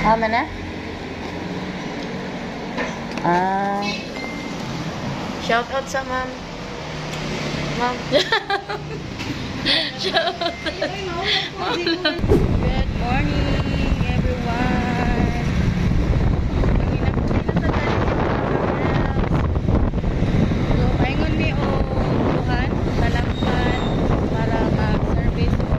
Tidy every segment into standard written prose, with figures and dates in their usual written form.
Mana? Shout out sa ma'am. Ma'am. Shout out. Good morning, everyone. So, paingon mi o buhan, talampan para mag-service o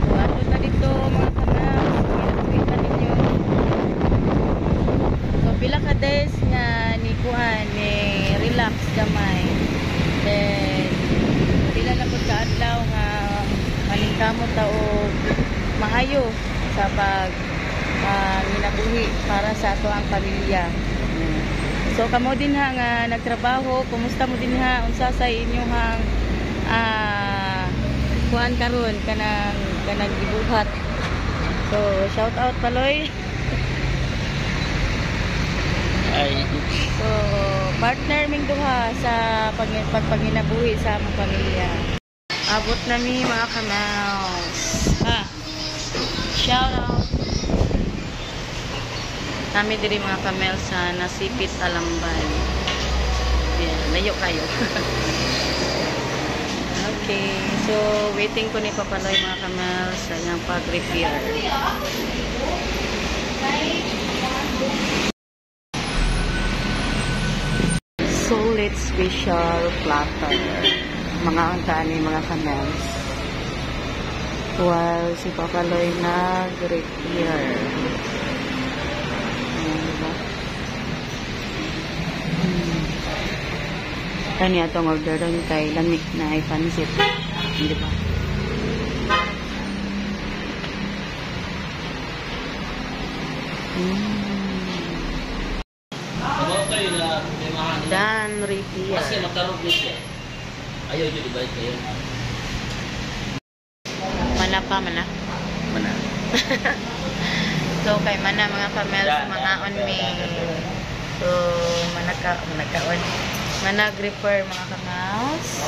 so, ato na dito mga kanaps. Pinatuita ninyo. So, pila ka days nga ni kuan ni relax gamay. Then, pila na po ka adlaw nga malingkamot ta og maayo sa pag minabuhi para sa ato ang pamilya. So kamo din ha nga nagtrabaho, kumusta mo din ha unsa sa inyong kuan karon kanang gibuhat. So shout out Paloy. So partner ming duha sa pagpanginabuhi sa among pamilya. Abot na mi mga kamels. Shout out. Kami diri mga kamels sa Nasipit Alambay. Yeah, layo kayo. Okay, so waiting ko ni Papaloy mga kamels sa iyang pag-repair. Solid special platter. Mga antani mga kamels. While si Papaloy nag-repair. Kani atong order ron kay lamig na ay pansit. Hindi ba? Dan repair. Kasi makarog niya. Ayaw nyo divide kayo. Mana pa, mana? Mana? So, kay mana mga kamels, mga on me. So, manakaon. Manag-repair mga kamels.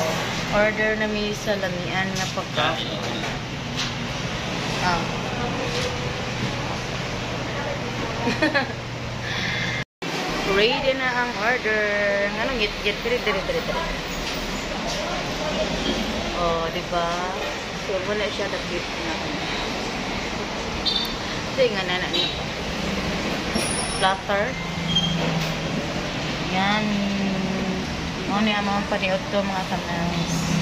Order na mi sa lamian nga pagkain. Ready na ang order. Anong git diri. Oh, diba? So, wala siya dagit na. Tingnan na niya. Platter. Yan. Ano yung mga paniot to mga kamels.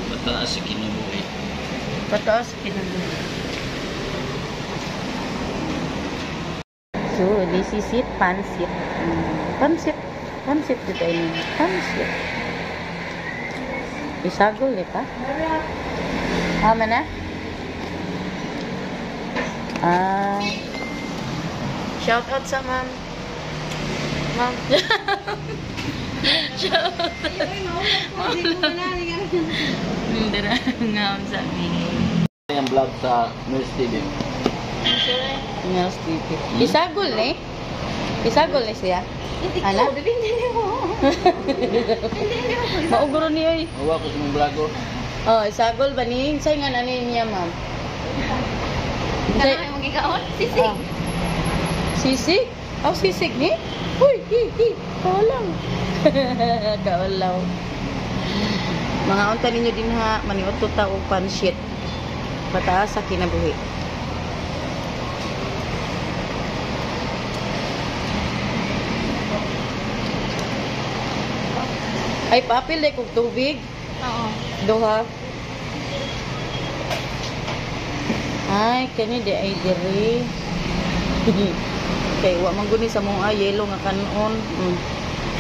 Pataas sa kinubuhi. Pataas sa kinubuhi. So, this is it. Pansit. Pansit dito yun. Pansit. Isagol eh pa. Mana? Shout out sa ma'am. Ma'am. Shout out. Hindi na ngaon sa amin. Yung vlog sa Mills TV. Mills TV. Isagol eh. Isagol eh siya. Ana? Hindi mo. Maugro niya eh. Mawa ko sa mong vlog. Oh, isagol ba ni? Say nga nanin niya ma'am. Kaya mo gigawon? Sisig. Sisig? Oh, sisig ni? Uy, kawalang. Kawalaw. Mga unta ninyo din ha, maniot to ta og pansit. Pataas sa kinabuhi. Ay, papil day kog tubig. Oo. Duha. Ay, kani di ay diri. Kay wa man guni sa mga yellow nga kanon.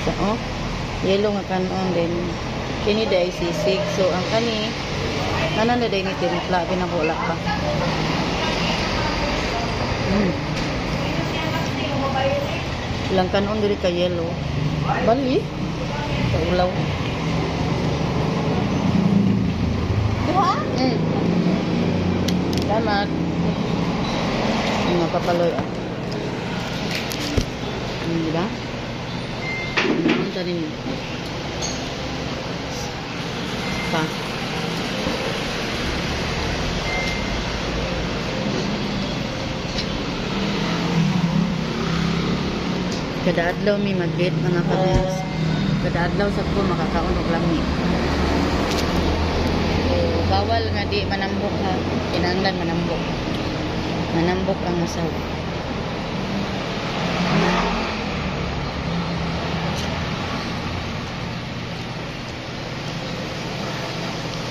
So, yellow nga kanon din. Kini di ay sisig. So, ang kani nanan na day ni timpla binabulak pa. Ilang kanon diri ka yellow. Bali. Sa ulaw. Duha? Salamat. Napapaloy ah. Diba? Ang tari niyo. Pa. Kada adlaw mi mag-date mga kabis. Kada adlaw sa ko makakaon og lami. So, bawal nga di manambok ha. Kinahanglan manambok. Manambok ang asawa.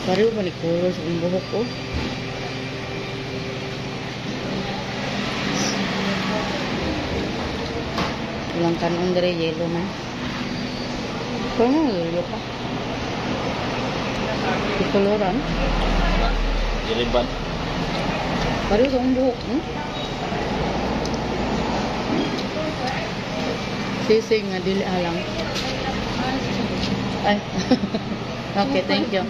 Pareho balik kulos ang buhok ko. Ilang kanon dari yelo na. Kung yelo pa. Ikoloran. Diriban. Pareho sa ang buhok. Sisig nga dili alang. Ay. Okay, thank you.